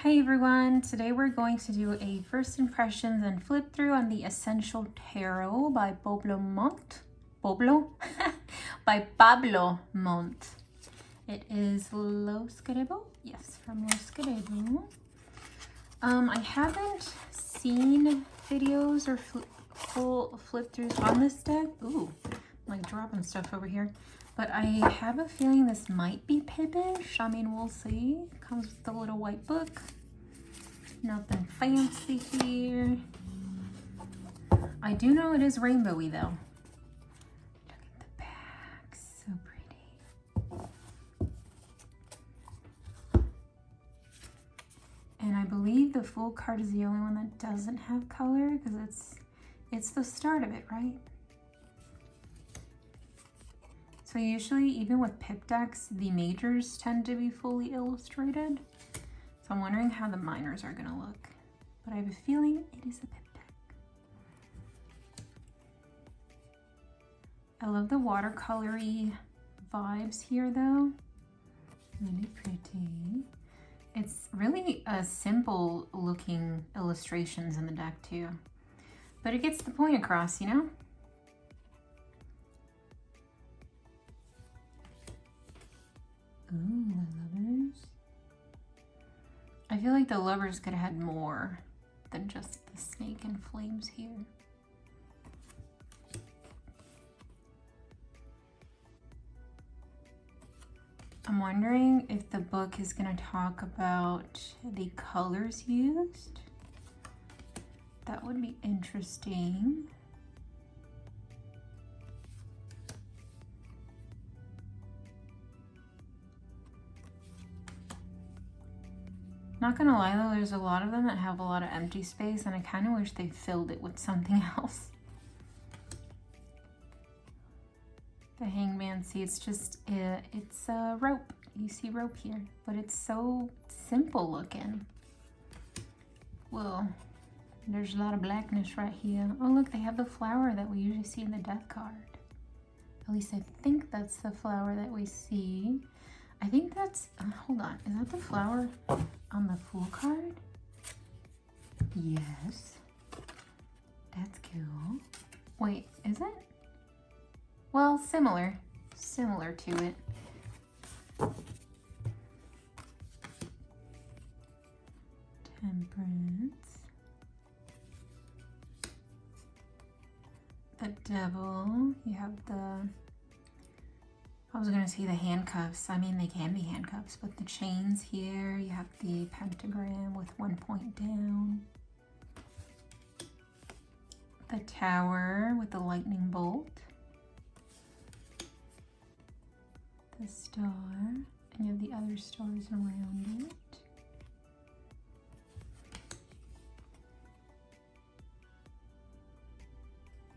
Hi everyone, today we're going to do a first impressions and flip through on the Essential Tarot by Pablo Mont. By Pablo Mont. It is Los Querebo? Yes, from Los Querebo. I haven't seen videos or full flip throughs on this deck. Ooh, I'm like dropping stuff over here. But I have a feeling this might be Pippish. I mean, we'll see. Comes with the little white book. Nothing fancy here. I do know it is rainbowy though. Look at the back, so pretty. And I believe the full card is the only one that doesn't have color because it's the start of it, right? So usually, even with pip decks, the majors tend to be fully illustrated. So I'm wondering how the minors are gonna look. But I have a feeling it is a pip deck. I love the watercolory vibes here though. Really pretty. It's really a simple looking illustrations in the deck too. But it gets the point across, you know? Ooh, the lovers. I feel like the lovers could have had more than just the snake and flames here. I'm wondering if the book is going to talk about the colors used. That would be interesting. Not gonna lie though, there's a lot of them that have a lot of empty space and I kind of wish they filled it with something else. The hangman, see, it's just, it's a rope. You see rope here, but it's so simple looking. Whoa, there's a lot of blackness right here. Oh look, they have the flower that we usually see in the death card. At least I think that's the flower that we see. I think that's, hold on, is that the flower on the Fool card? Yes. That's cool. Wait, is it? Well, similar to it. Temperance. The Devil. You have the, I was gonna say the handcuffs. I mean, they can be handcuffs, but the chains here, you have the pentagram with one point down. The Tower with the lightning bolt. The star, and you have the other stars around it.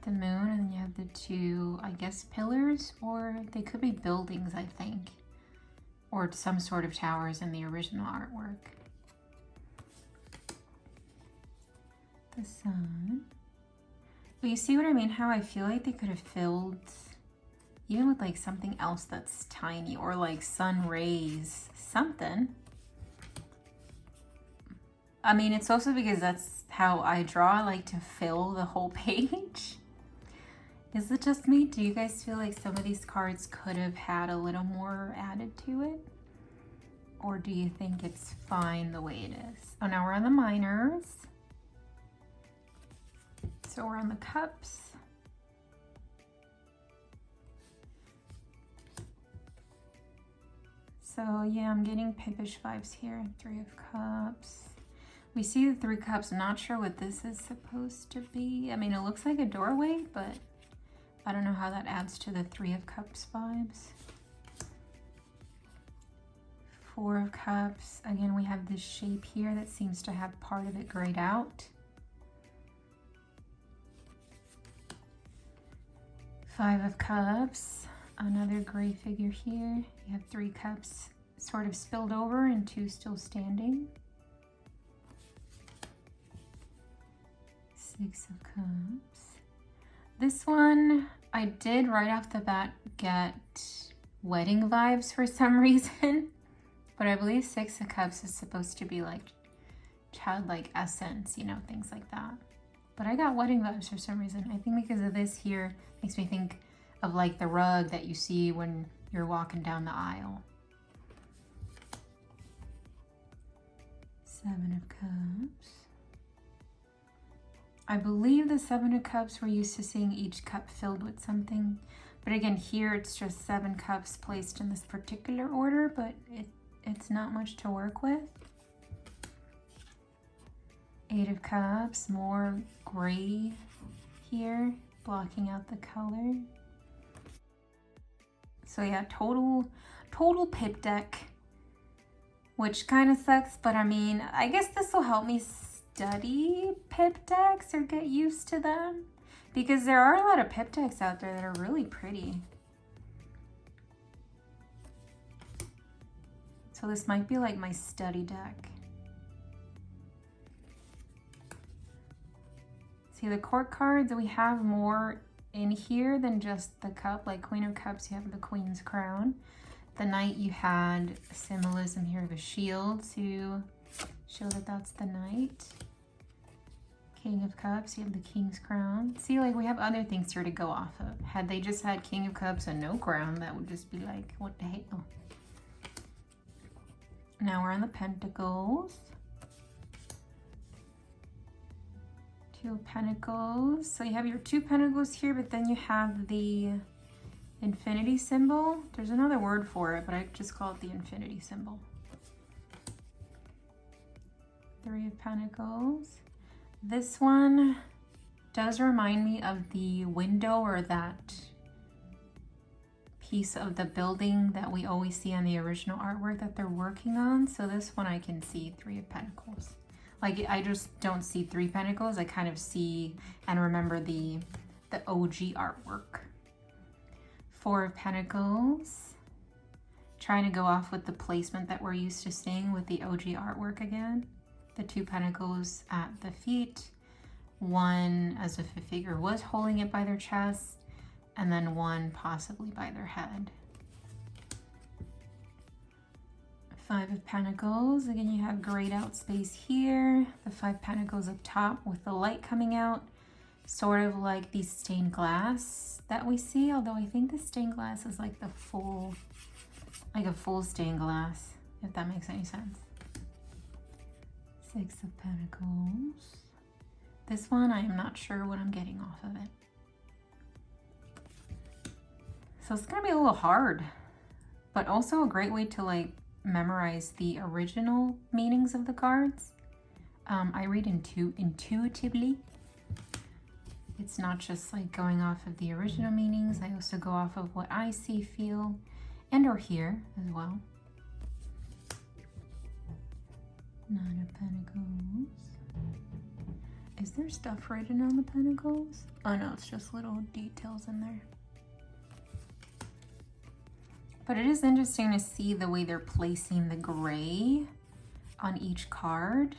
The moon, and then you have the two, I guess, pillars, or they could be buildings, I think, or some sort of towers in the original artwork. The sun. But you see what I mean? How I feel like they could have filled, even with like something else that's tiny, or like sun rays, something. I mean, it's also because that's how I draw. I like to fill the whole page. Is it just me? Do you guys feel like some of these cards could have had a little more added to it? Or do you think it's fine the way it is? Oh, now we're on the minors. So we're on the cups. So yeah, I'm getting Pippish vibes here. 3 of Cups. We see the 3 cups. I'm not sure what this is supposed to be. I mean, it looks like a doorway, but I don't know how that adds to the 3 of Cups vibes. 4 of Cups. Again, we have this shape here that seems to have part of it grayed out. 5 of Cups. Another gray figure here. You have 3 cups sort of spilled over and 2 still standing. 6 of Cups. This one, I did right off the bat get wedding vibes for some reason, but I believe 6 of Cups is supposed to be like childlike essence, you know, things like that. But I got wedding vibes for some reason. I think because of this here makes me think of like the rug that you see when you're walking down the aisle. Seven of Cups. I believe the Seven of Cups, we're used to seeing each cup filled with something. But again, here it's just 7 cups placed in this particular order, but it's not much to work with. 8 of Cups, more gray here, blocking out the color. So yeah, total pip deck, which kind of sucks, but I mean, I guess this will help me study pip decks or get used to them, because there are a lot of pip decks out there that are really pretty. So this might be like my study deck. See, the court cards, we have more in here than just the cup. Like Queen of Cups, you have the Queen's crown. The Knight, you had symbolism here of a shield to show that that's the Knight. King of Cups, you have the King's crown. See, like we have other things here to go off of. Had they just had King of Cups and no crown, that would just be like, what the hell? Now we're on the Pentacles. 2 of Pentacles. So you have your 2 Pentacles here, but then you have the infinity symbol. There's another word for it, but I just call it the infinity symbol. 3 of Pentacles. This one does remind me of the window, or that piece of the building that we always see on the original artwork that they're working on. So this one I can see 3 of Pentacles. Like, I just don't see 3 Pentacles. I kind of see and remember the OG artwork. 4 of Pentacles. Trying to go off with the placement that we're used to seeing with the OG artwork again. The 2 Pentacles at the feet. 1 as if a figure was holding it by their chest, and then 1 possibly by their head. 5 of Pentacles. Again, you have grayed out space here. The 5 Pentacles up top with the light coming out. Sort of like the stained glass that we see, although I think the stained glass is like the full, like a full stained glass, if that makes any sense. 6 of Pentacles. This one, I am not sure what I'm getting off of it. So it's gonna be a little hard, but also a great way to like memorize the original meanings of the cards. I read intuitively. It's not just like going off of the original meanings. I also go off of what I see, feel, and or hear as well. 9 of Pentacles. Is there stuff written on the Pentacles? Oh no, it's just little details in there. But it is interesting to see the way they're placing the gray on each card.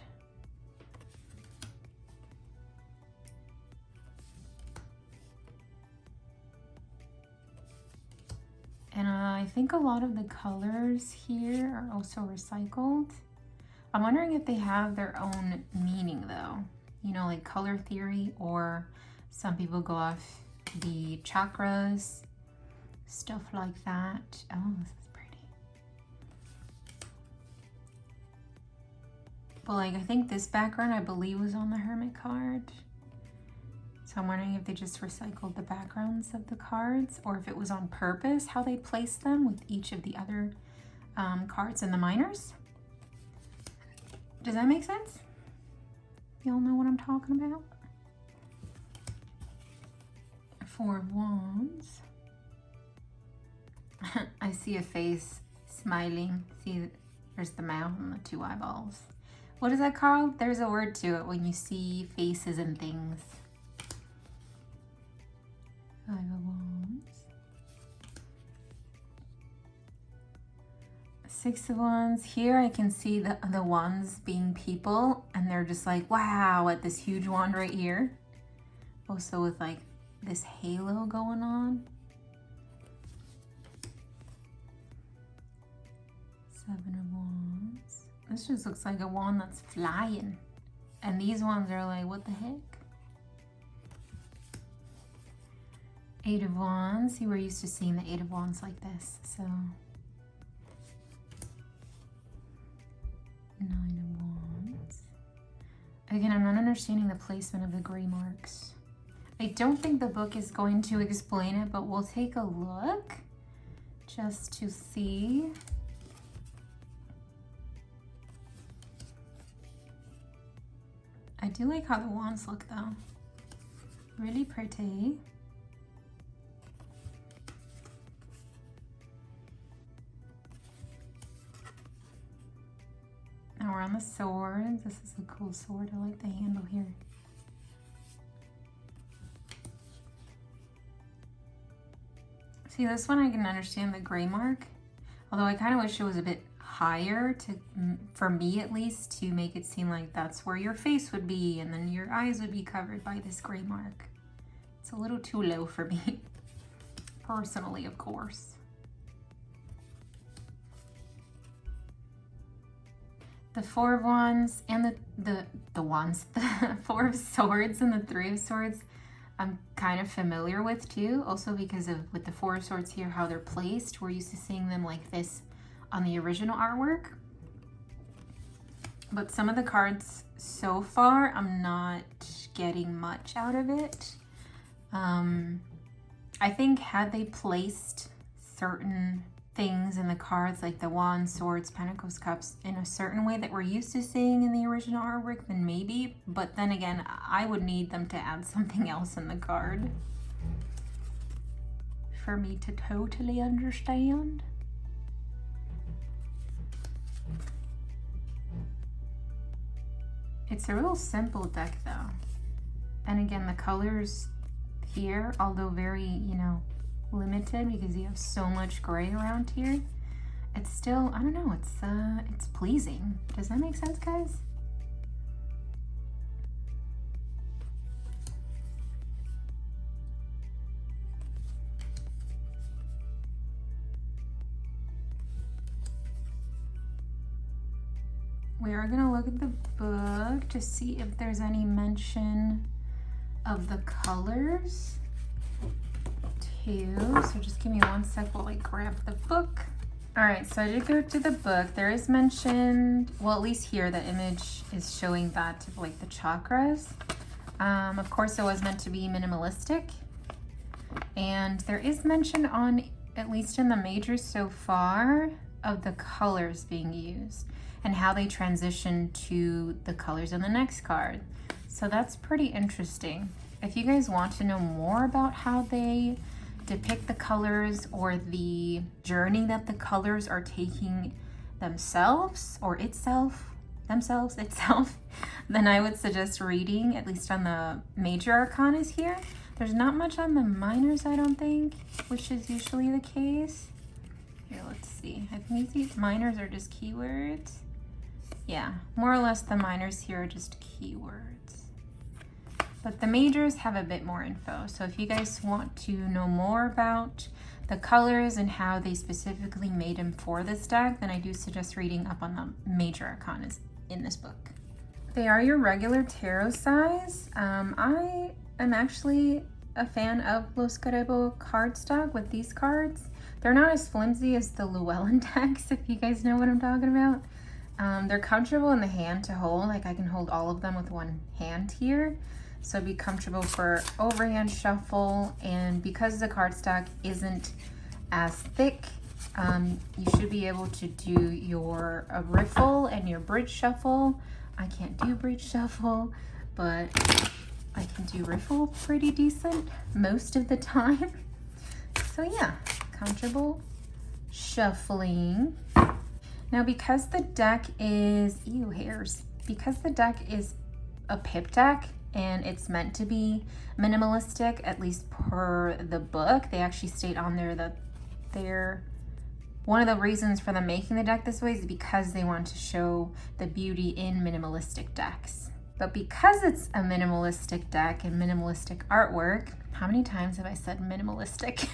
And I think a lot of the colors here are also recycled. I'm wondering if they have their own meaning though. You know, like color theory, or some people go off the chakras, stuff like that. Oh, this is pretty. But like, I think this background, I believe, was on the Hermit card. So I'm wondering if they just recycled the backgrounds of the cards, or if it was on purpose how they placed them with each of the other cards in the minors. Does that make sense? Y'all know what I'm talking about? 4 of Wands. I see a face smiling. See, there's the mouth and the 2 eyeballs. What is that called? There's a word to it when you see faces and things. 5 of Wands. 6 of Wands. Here I can see the wands being people, and they're just like, wow, at this huge wand right here. Also with like this halo going on. 7 of Wands. This just looks like a wand that's flying. And these ones are like, what the heck? 8 of Wands. See, we're used to seeing the 8 of Wands like this, so. 9 of Wands. Again, I'm not understanding the placement of the gray marks. I don't think the book is going to explain it, but we'll take a look just to see. I do like how the wands look though. Really pretty. Now we're on the swords. This is a cool sword. I like the handle here. See, this one I can understand the gray mark, although I kind of wish it was a bit higher for me at least, to make it seem like that's where your face would be and then your eyes would be covered by this gray mark. It's a little too low for me, personally, of course. The 4 of Wands and the wands, the 4 of Swords and the 3 of Swords, I'm kind of familiar with too, also because of with the 4 of Swords here, how they're placed. We're used to seeing them like this on the original artwork. But some of the cards so far, I'm not getting much out of it. I think had they placed certain things in the cards, like the Wands, Swords, Pentacles, Cups, in a certain way that we're used to seeing in the original artwork, then maybe. But then again, I would need them to add something else in the card for me to totally understand. It's a real simple deck though. And again, the colors here, although very, you know, limited because you have so much gray around here, it's still, I don't know, it's pleasing. Does that make sense, guys? We are gonna look at the book to see if there's any mention of the colors too. So just give me one sec while I grab the book. All right, so I did go to the book. There is mentioned, well, at least here, the image is showing that of like the chakras. Of course, it was meant to be minimalistic. And there is mention on, at least in the majors so far, of the colors being used and how they transition to the colors in the next card. So that's pretty interesting. If you guys want to know more about how they depict the colors or the journey that the colors are taking themselves or itself, then I would suggest reading, at least on the major arcanas here. There's not much on the minors, I don't think, which is usually the case. Here, let's see. I think these minors are just keywords. Yeah, more or less the minors here are just keywords. But the majors have a bit more info. So if you guys want to know more about the colors and how they specifically made them for this deck, then I do suggest reading up on the major arcanas in this book. They are your regular tarot size. I am actually a fan of Los Carebo cardstock with these cards. They're not as flimsy as the Llewellyn decks, if you guys know what I'm talking about. They're comfortable in the hand to hold. Like I can hold all of them with one hand here. So be comfortable for overhand shuffle. And because the cardstock isn't as thick, you should be able to do your riffle and your bridge shuffle. I can't do bridge shuffle, but I can do riffle pretty decent most of the time. So yeah, comfortable shuffling. Now, because the deck is, because the deck is a pip deck and it's meant to be minimalistic, at least per the book, they actually state on there that one of the reasons for them making the deck this way is because they want to show the beauty in minimalistic decks. But because it's a minimalistic deck and minimalistic artwork, how many times have I said minimalistic?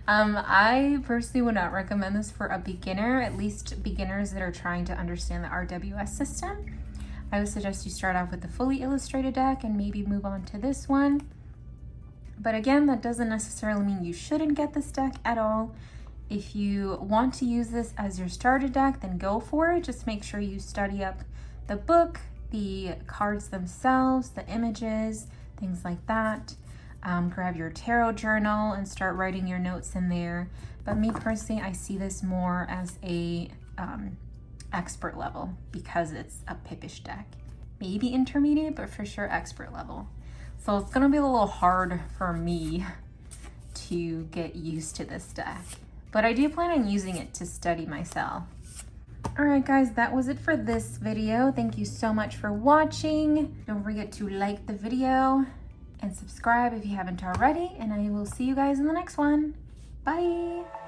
I personally would not recommend this for a beginner, at least beginners that are trying to understand the RWS system. I would suggest you start off with the fully illustrated deck and maybe move on to this one. But again, that doesn't necessarily mean you shouldn't get this deck at all. If you want to use this as your starter deck, then go for it. Just make sure you study up the book, the cards themselves, the images, things like that. Grab your tarot journal and start writing your notes in there. But me personally, I see this more as a expert level because it's a pippish deck. Maybe intermediate, but for sure expert level. So it's gonna be a little hard for me to get used to this deck. But I do plan on using it to study myself. All right, guys, that was it for this video. Thank you so much for watching. Don't forget to like the video and subscribe if you haven't already, and I will see you guys in the next one. Bye.